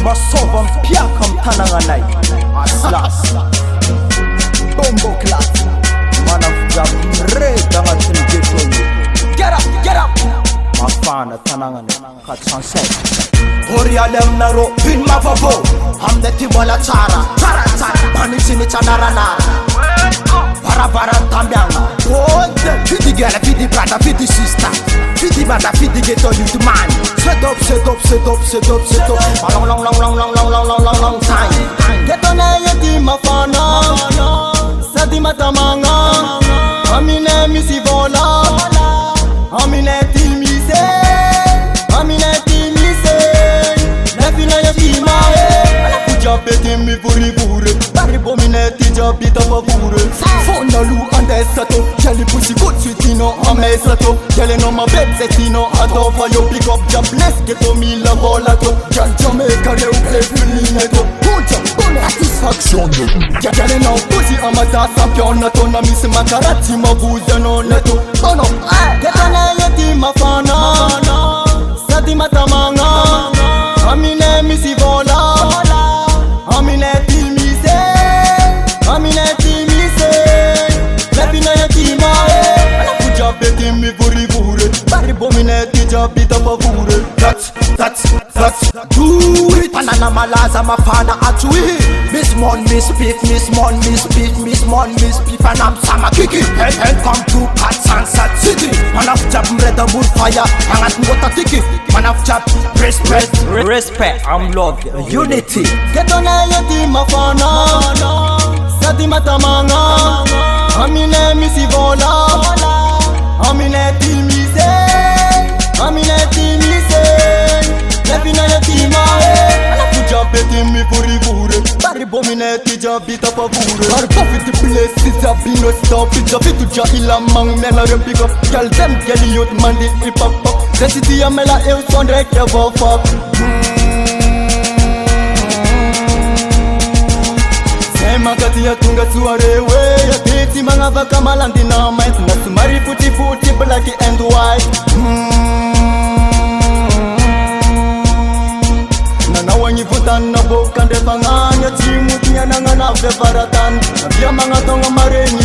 Masova mpiaka mtananganay Aslas Bombo class Manafjab mreda agnatin'ny ghetto. Get up Mafana tananganay 407 Oriale aminarô viny mavavô aminay ty mbola tsara manitsiny tsanaranara barabara tambiagna fidi gela fidi brada fidi sista fidi bada fidi ghetto youth man set up long time ghetto na yeti mafana sadi matamanga amine misivola amine tilmise nafina yakimae alakuja beti mi buribure baribo mineti jabita favure fona lu andesato jali pussy good sweetino amesato jale no ma bebsetino adofa yo pick up jump let's get to me la volato Jamaica they play fullineto satisfaction jale no pussy amata sampionato na misi makarati mabuza no neto oh no getana yeti mafana sadi matamanga amine misivola amine tilmise nafina yakimae alakuja beti mi buribure baribo mineti jabita favure that's do it panana malaza mafana atui Miss Mon Miss Beef and I'm Sama Kiki and come to Kansas City man of job mreda moon fire angat ngota tiki man of job respect I'm love unity get on yeti mafana sadi matamanga amine misivola amine tilmise nafina yakimae alakuja beti mi buribure baribo mineti jabita favure barbo fit the place is a bino stop it's a fitu ja ila mang mela repick up girl them girl youth man the hip hop the city ya mela eu sondre ke fuck sema kati ya tunga suarewe ya titi manga vaka malandi na might na sumari futi black and white na wanyivutan na bokan de panganya chimu tinya nanga na fevaratan na bia mga tonga marenya